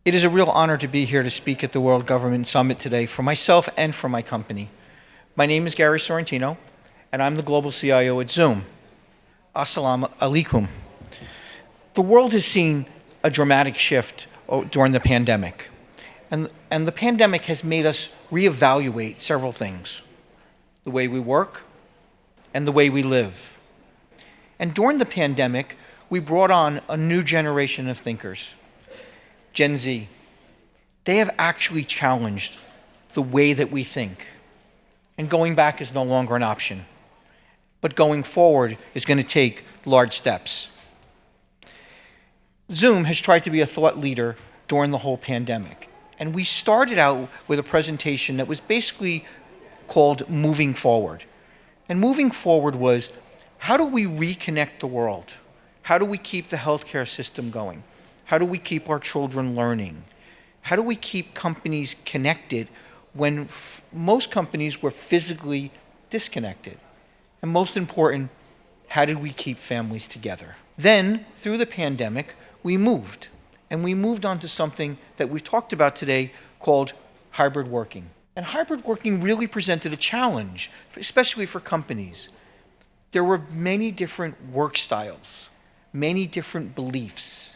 It is a real honor to be here to speak at the World Government Summit today for myself and for my company. My name is Gary Sorrentino, and I'm the Global CIO at Zoom. Assalamu alaikum. The world has seen a dramatic shift during the pandemic, and the pandemic has made us reevaluate several things: the way we work and the way we live. And during the pandemic, we brought on a new generation of thinkers, Gen Z. They have actually challenged the way that we think. And going back is no longer an option. But going forward is going to take large steps. Zoom has tried to be a thought leader during the whole pandemic. And we started out with a presentation that was basically called Moving Forward. And moving forward was, how do we reconnect the world? How do we keep the healthcare system going? How do we keep our children learning? How do we keep companies connected when most companies were physically disconnected? And most important, how did we keep families together? Then, through the pandemic, we moved. And we moved on to something that we've talked about today called hybrid working. And hybrid working really presented a challenge, especially for companies. There were many different work styles, many different beliefs.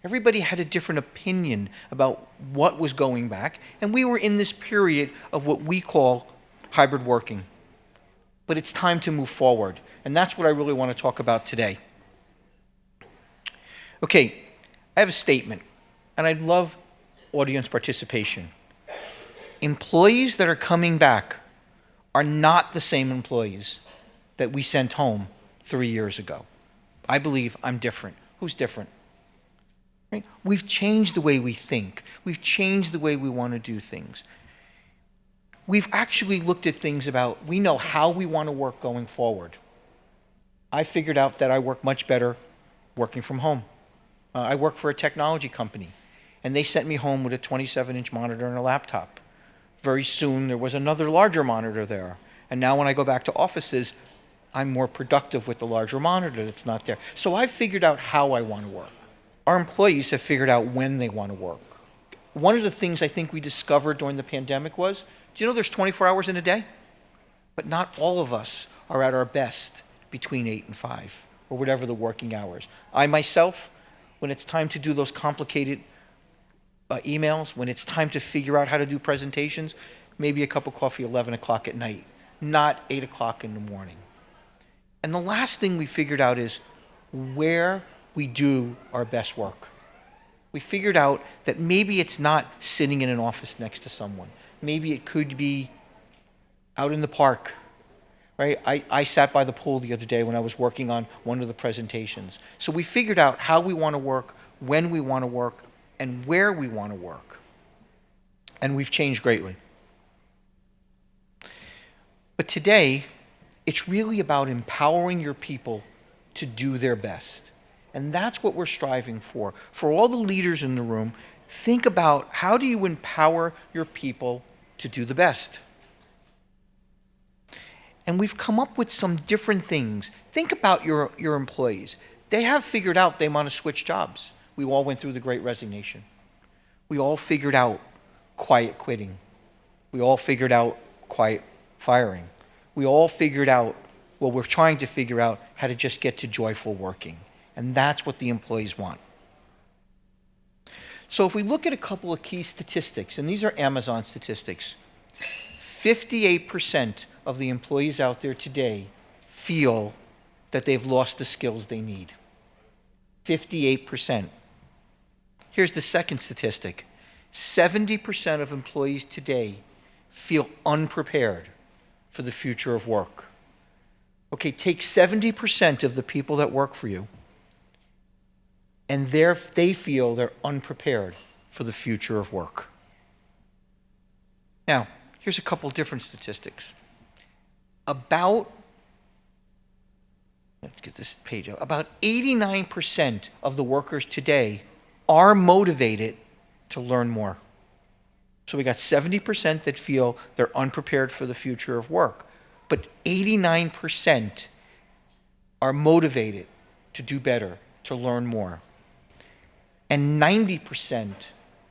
Everybody had a different opinion about what was going back, and we were in this period of what we call hybrid working. But it's time to move forward, and that's what I really want to talk about today. Okay, I have a statement, and I'd love audience participation. Employees that are coming back are not the same employees that we sent home 3 years ago. I believe I'm different. Who's different? Right? We've changed the way we think. We've changed the way we want to do things. We've actually looked at things about, we know how we want to work going forward. I figured out that I work much better working from home. I work for a technology company, and they sent me home with a 27-inch monitor and a laptop. Very soon, there was another larger monitor there. And now when I go back to offices, I'm more productive with the larger monitor that's not there. So I've figured out how I want to work. Our employees have figured out when they want to work. One of the things I think we discovered during the pandemic was, do you know there's 24 hours in a day? But not all of us are at our best between 8 and 5, or whatever the working hours. I myself, when it's time to do those complicated emails, when it's time to figure out how to do presentations, maybe a cup of coffee 11 o'clock at night, not 8 o'clock in the morning. And the last thing we figured out is where we do our best work. We figured out that maybe it's not sitting in an office next to someone. Maybe it could be out in the park, right? I sat by the pool the other day when I was working on one of the presentations. So we figured out how we want to work, when we want to work, and where we want to work. And we've changed greatly. But today, it's really about empowering your people to do their best. And that's what we're striving for. For all the leaders in the room, think about, how do you empower your people to do the best? And we've come up with some different things. Think about your employees. They have figured out they want to switch jobs. We all went through the Great Resignation. We all figured out quiet quitting. We all figured out quiet firing. We all figured out, well, we're trying to figure out how to just get to joyful working. And that's what the employees want. So if we look at a couple of key statistics, and these are Amazon statistics, 58% of the employees out there today feel that they've lost the skills they need. 58%. Here's the second statistic. 70% of employees today feel unprepared for the future of work. Okay, take 70% of the people that work for you, and they feel they're unprepared for the future of work. Now, here's a couple different statistics. Let's get this page out. About 89% of the workers today are motivated to learn more. So we got 70% that feel they're unprepared for the future of work, but 89% are motivated to do better, to learn more. And 90%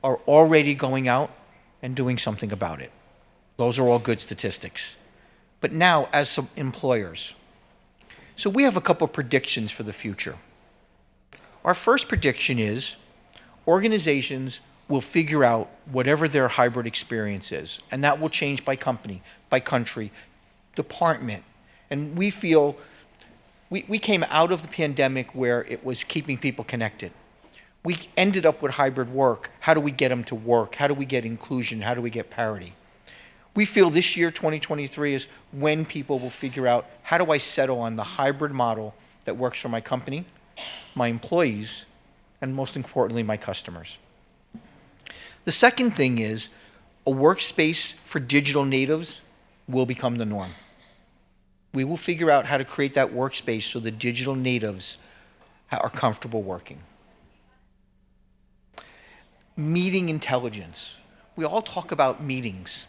are already going out and doing something about it. Those are all good statistics. But now, as some employers, so we have a couple predictions for the future. Our first prediction is organizations will figure out whatever their hybrid experience is, and that will change by company, by country, department. And we feel we came out of the pandemic where it was keeping people connected. We ended up with hybrid work. How do we get them to work? How do we get inclusion? How do we get parity? We feel this year, 2023, is when people will figure out, how do I settle on the hybrid model that works for my company, my employees, and most importantly, my customers. The second thing is a workspace for digital natives will become the norm. We will figure out how to create that workspace so the digital natives are comfortable working. Meeting intelligence. We all talk about meetings,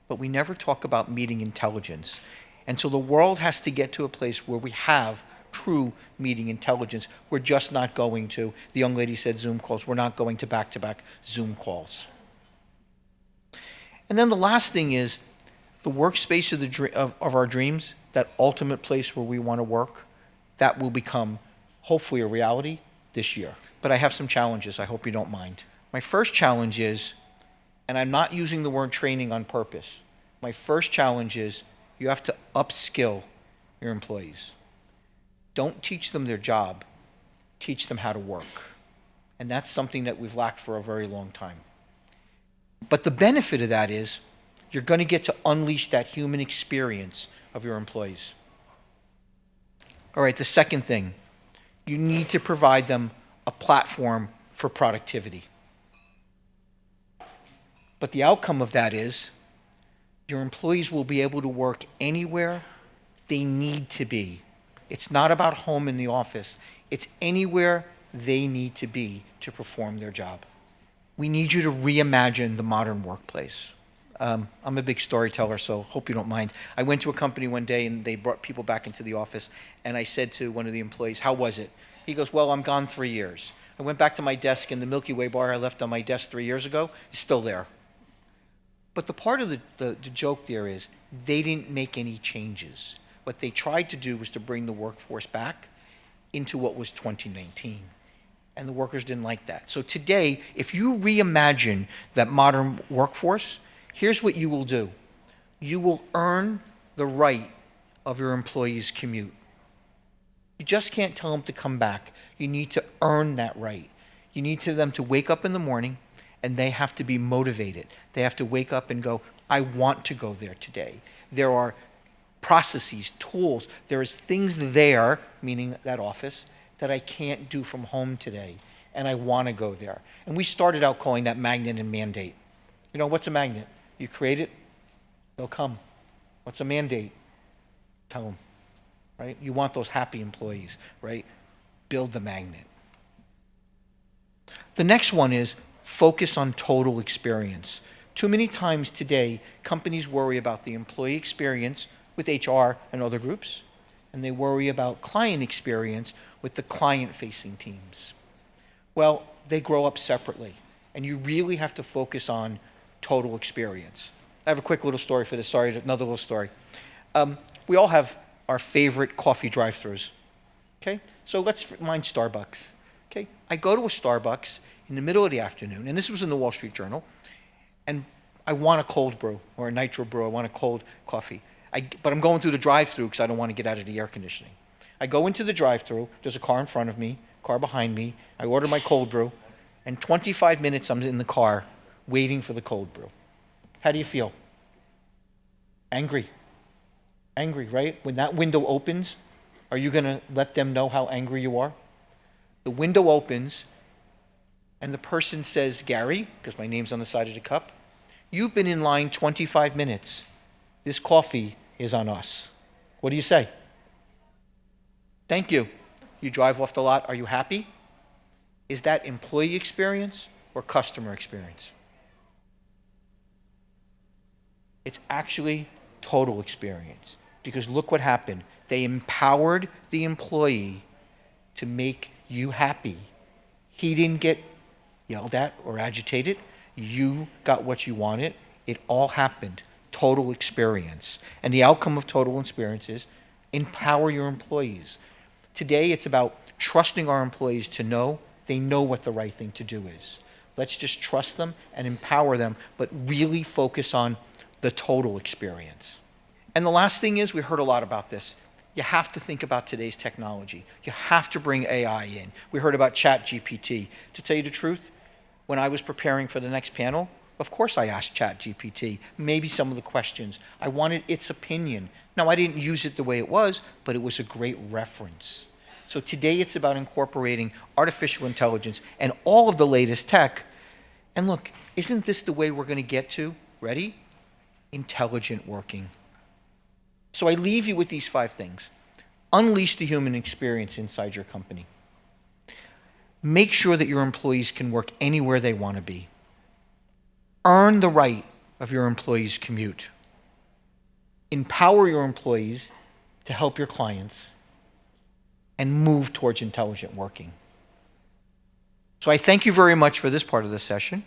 but we never talk about meeting intelligence. And so the world has to get to a place where we have true meeting intelligence. We're just not going to, the young lady said Zoom calls, we're not going to back-to-back Zoom calls. And then the last thing is the workspace of our dreams, that ultimate place where we want to work, that will become hopefully a reality this year. But I have some challenges, I hope you don't mind. My first challenge is, and I'm not using the word training on purpose, my first challenge is you have to upskill your employees. Don't teach them their job, teach them how to work. And that's something that we've lacked for a very long time. But the benefit of that is you're going to get to unleash that human experience of your employees. All right, the second thing, you need to provide them a platform for productivity. But the outcome of that is your employees will be able to work anywhere they need to be. It's not about home in the office. It's anywhere they need to be to perform their job. We need you to reimagine the modern workplace. I'm a big storyteller, so hope you don't mind. I went to a company one day and they brought people back into the office, and I said to one of the employees, "How was it?" He goes, "Well, I'm gone 3 years. I went back to my desk, and the Milky Way bar I left on my desk 3 years ago is still there." But the part of the joke there is they didn't make any changes. What they tried to do was to bring the workforce back into what was 2019. And the workers didn't like that. So today, if you reimagine that modern workforce, here's what you will do. You will earn the right of your employees' commute. You just can't tell them to come back. You need to earn that right. You need them to wake up in the morning, and they have to be motivated. They have to wake up and go, I want to go there today. There are processes, tools, there is things there, meaning that office, that I can't do from home today, and I want to go there. And we started out calling that magnet and mandate. You know, what's a magnet? You create it, they'll come. What's a mandate? Tell them, right? You want those happy employees, right? Build the magnet. The next one is focus on total experience. Too many times today, companies worry about the employee experience with HR and other groups, and they worry about client experience with the client-facing teams. Well, they grow up separately, and you really have to focus on total experience. I have a quick little story for this. Sorry, another little story. We all have our favorite coffee drive-thrus. Okay, so let's mind Starbucks. Okay, I go to a Starbucks in the middle of the afternoon, and this was in the Wall Street Journal, and I want a cold brew or a nitro brew. I want a cold coffee. But I'm going through the drive-thru because I don't want to get out of the air conditioning. I go into the drive-thru. There's a car in front of me, car behind me. I order my cold brew, and 25 minutes I'm in the car waiting for the cold brew. How do you feel? Angry. Angry, right? When that window opens, are you going to let them know how angry you are? The window opens, and the person says, Gary, because my name's on the side of the cup, you've been in line 25 minutes. This coffee is on us. What do you say? Thank you. You drive off the lot. Are you happy? Is that employee experience or customer experience? It's actually total experience. Because look what happened. They empowered the employee to make you happy. He didn't get yelled at or agitated. you got what you wanted. It all happened. Total experience. And the outcome of total experience is empower your employees. Today, it's about trusting our employees to know they know what the right thing to do is. Let's just trust them and empower them, but really focus on the total experience. And the last thing is, we heard a lot about this. You have to think about today's technology. You have to bring AI in. We heard about ChatGPT. To tell you the truth, when I was preparing for the next panel, of course I asked ChatGPT maybe some of the questions. I wanted its opinion. Now, I didn't use it the way it was, but it was a great reference. So today it's about incorporating artificial intelligence and all of the latest tech. And look, isn't this the way we're going to get to, ready? Intelligent working. So I leave you with these 5 things. Unleash the human experience inside your company. Make sure that your employees can work anywhere they want to be. Earn the right of your employees' commute. Empower your employees to help your clients, and move towards intelligent working. So I thank you very much for this part of the session.